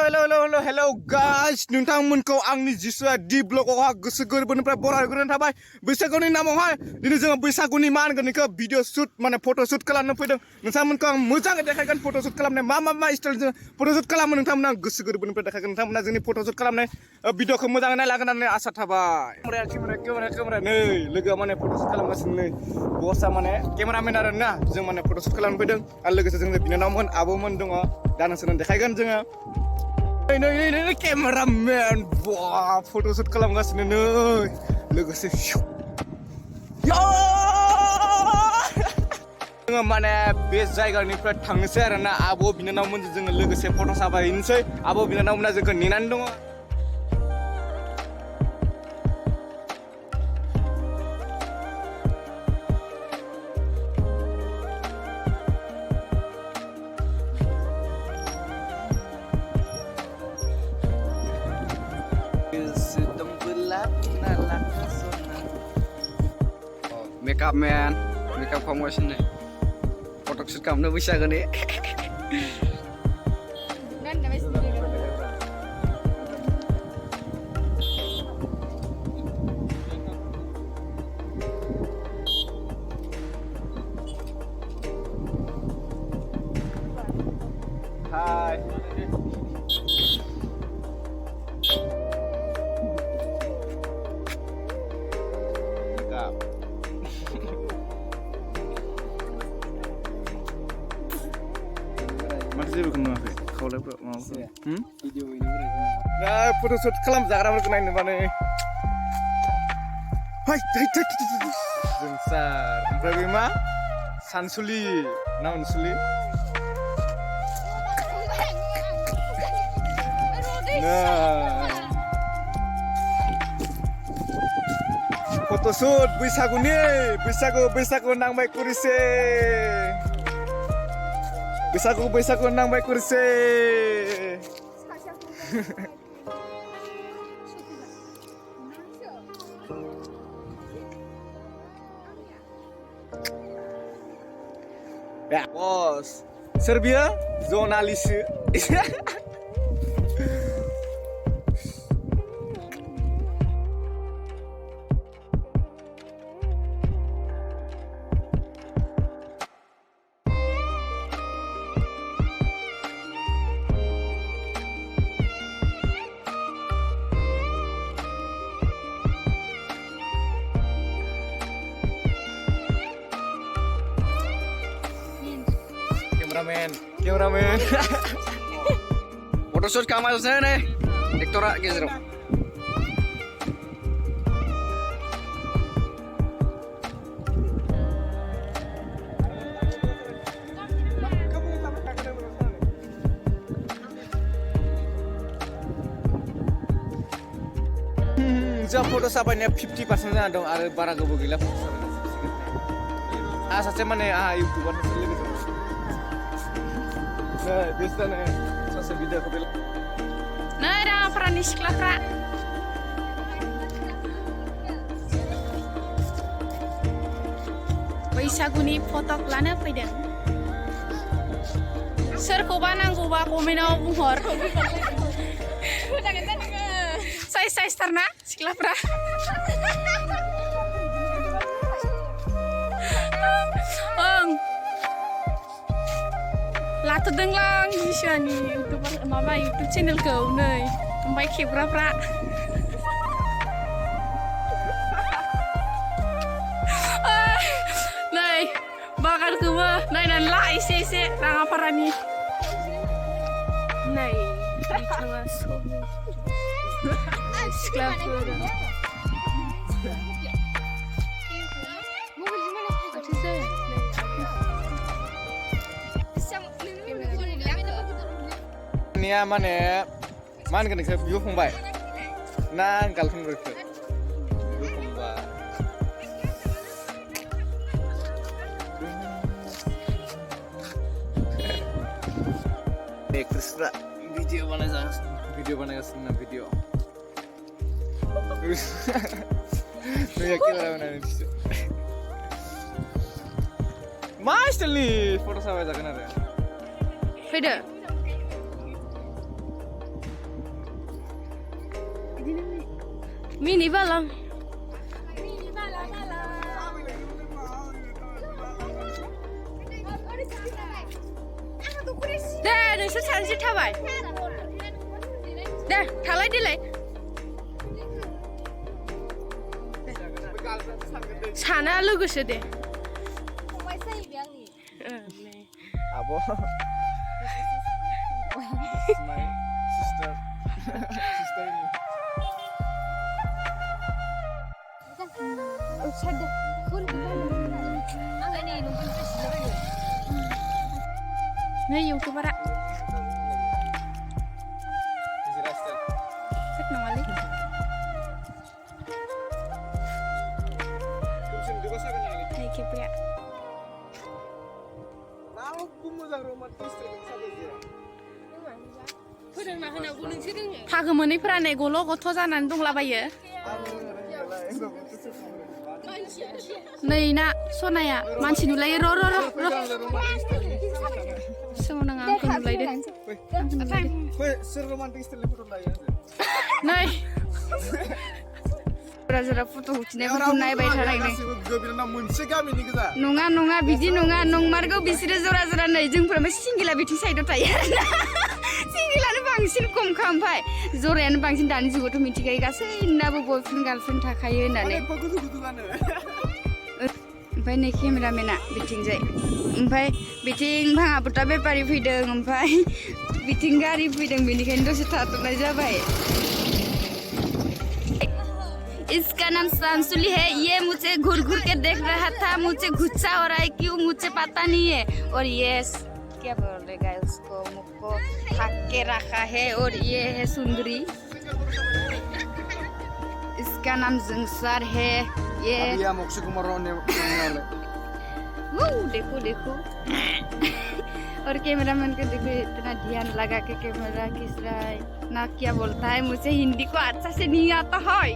hello guys, nोंथांमोनखौ आंनि जिसुआ दि ब्लगआवहाय गोसो गोरबोनिफ्राय बरायग्रोनाय थाबाय। बैसागुनि नामावहाय दिनै जोङो बैसागुनि मा होनगोन बेखौ भिडिअ शुट माने फट' शुट खालामनो फैदों। नोंथांमोनखौ आं मोजाङै देखायगोन फट' शुट खालामनाय मा स्टाइलजों फट' शुट खालामो नोंथांमोना आं गोसो गोरबोनिफ्राय देखायगोन। नोंथांमोना जोंनि फट' शुट खालामनाय भिडिअखौ मोजाङै नायलांगोन होननानै आसा थाबाय। केमेरा नै लोगोआ माने फट' शुट खालामगासिनो नै बसआ माने केमेरामेन आरो ना जों माने फट' शुट खालामनो फैदों आरो लोगोसे जोंनि बिनानावमोन आब'मोन दङ दा नोंसोरनो देखायगोन जोङो। नै केमेरामेन बा फट' शुट खालामगासिनो नै लोगोसे जोङो माने बे जायगानिफ्राय थांनोसै आरो ना आब' बिनानावमोनजों जोङो लोगोसे फट' साफायनोसै। आब' बिनानावमोना जोंखौ नेनानै दङ। Makeup man, makeup promotion nih. Foto shoot kamu nih bisa gak nih? Hai. Masih जेबो खोनायाखै खावलायफ्रा माबाफोर Video ini berarti. दा फट' शुट खालामजाग्राफोरखौ नायनो माने जोंसार ओमफ्राय बे मा सानसुलि ना अनसुलि फट' शुट बैसागु नांबाय कुरिसे बैसागु नांबाय कुरिसे ya bos Serbia Zonalisu Cameraman Foto shoot kamu aja nih. Diktora gitu. जों फट' साफायनाया 50% जाना दं आरो बारा गोबाव गैला फट' साफायनाया सासे माने आंहा इउटुबार सासे लोगो दं नै बिसोरनो सासे भिडिअखौ बे नै राङाफारानि सिख्लाफ्रा बैसागुनि फटक लानो फैदों। सोरखौबा नांगौबा कमेन्टआव बुंहर। साइज थारना सिख्लाफ्रा ओं लाथ'दोंलां जिसुआनि इउटुबार माबा इउटुब चेनेलखौ नै ओमफ्राय खेबग्राफ्रा नै बागानखौबो नायनानै ला एसे राङाफारानि नै बिथाङा सिख्लाफोर निया माने मा होनगोन नोंखौ बिब' फंबाय ना गार्लफ्रेन्डफोरखौ बिब' फंबाय एक्ट्रेसफ्रा भिडिअ बानायगासिनो भिडिअ मा स्टाइलनि फट' साफाय जागोन आरो फैदो Mini balon. Deh, nोंसोर सानैसो थाबाय. Deh, थालाय देलाय. साना लोगोसो दे. Abo. This is my sister. Sister ini. Nih YouTuber ah. Cek nongali. Nih kipria. Hago मोनैफोरा नै गल' गथ' जानानै दंलाबायो. नै ना सनाया मानसि नुलायो र' सोमोनाङा आंखौ नुलायदो. नै जरा फट' उथिनायफोरखौ नायबाय थानायनो. नङा बिदि नङा नंमारगौ बिसोरो जरा नै जोंफोरा सिंगिला बिथिं साइडआव थायो आरोना. सिंगिलानो बांसिन खमखा ओमफ्राय जरायानो बांसिन दानि जुगावथ' मिथिखायो गासैनाबो बयफ्रेन्ड गार्लफ्रेन्ड थाखायो होननानै. ओमफ्राय नै केमेरामेना बिथिंजाय ओमफ्राय बिथिं भाङाबुता बेपारि फैदों ओमफ्राय बिथिं गारि फैदों बेनिखायनो दसे थाथ'नाय जाबाय. इसका नाम सांसुली है. ये मुझे घूर के देख रहा था. मुझे गुस्सा हो रहा है क्यों मुझे पता नहीं है. और ये क्या बोलेगा उसको मुख को ढक के रखा है. और ये है सुंदरी. इसका नाम जंगसार है. ये देखो और कैमरामैन को देखो इतना ध्यान लगा के कैमरा खींच रहा है ना. क्या बोलता है मुझे हिंदी को अच्छा से नहीं आता है.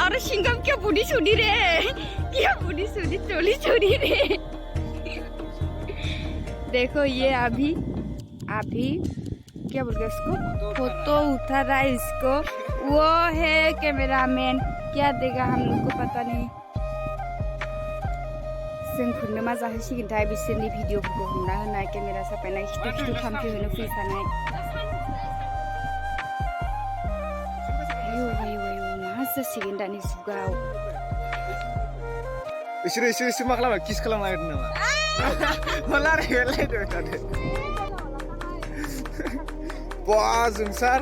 और सिंगम क्या बुढ़ी सुनी रे. क्या बुढ़ी सुनी चोली रे. देखो ये अभी क्या बोलते इसको फोटो उठा रहा है इसको. वो है कैमरामैन. क्या देगा हम लोग को पता नहीं. जोंफोरनो मा जाहोसिगोनथाय बिसोरनि भिडिअफोरखौ हमना होनाय केमेरा साफायनाय खिथु थाम्फै होनो फैफानाय. मा जासिगोन दानि जुगाव. इसोर मा खालामो किस खालामनो नागिरदों नामा? माला रायलायदों थादो. बा जोंसार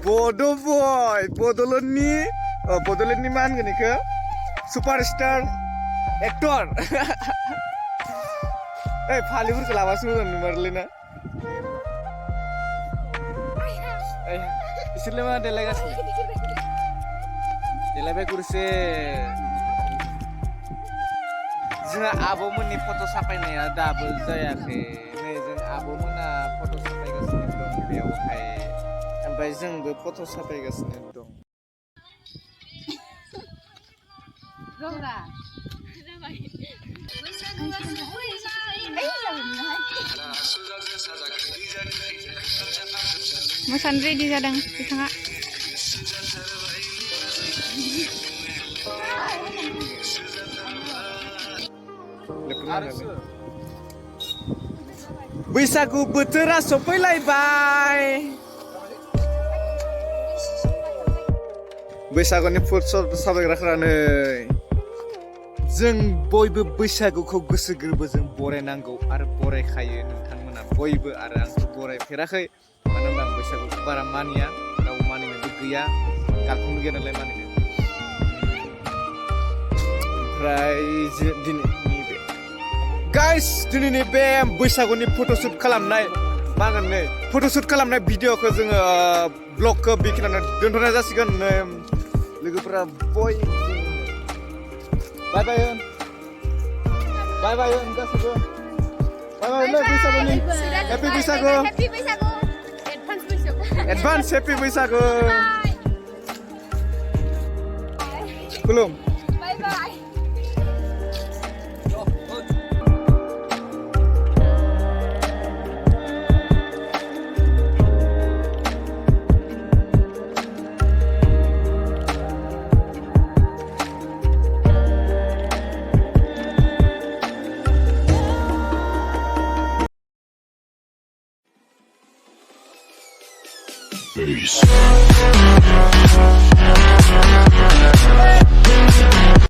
बड' बय बड'लेण्डनि मा होनगोन इखो सुपारस्टार एक्टर. फालिफोरखौ लाबासो मोजां नुमारोलै ना. बिसोरलाय मा देलायगासिनो देलायबाय गुरसे. जोंहा आब'मोननि फट' साफायनाया दाबो जायाखै. नै जों आब'मोना फट' साफायगासिनो दं बेयावहाय. ओमफ्राय जोंबो फट' साफायगासिनो दं. मोसानो रेडि जादों बिथाङा. बैसागु बोथोरा सफैलायबाय. बैसागुनि फट' साफायग्राफोरा नै जों बयबो बैसागुखौ गोसो गोरबोजों बरायनांगौ आरो बरायखायो नोंथांमोना बयबो. आरो आंथ' बरायफेराखै मानो होनबा आं बैसागुखौ बारा मानिया. रावबो मानिनोबो गैया. गारफोरबो गैया नालाय मानिनो. ओमफ्राय दिनैनि बे गाइस दिनैनि बे बैसागुनि फट'शुट खालामनाय मा होनगोन नै फट'शुट खालामनाय भिडिअखौ जोङो ब्लगखौ बेखिनियावनो दोनथ'नाय जासिगोन. लोगोफोरा बयबो बाय होन गासैबो बाय नै बैसागुनि हेपि बैसागु. एडभान्स हेपि बैसागु. खुलुम. face.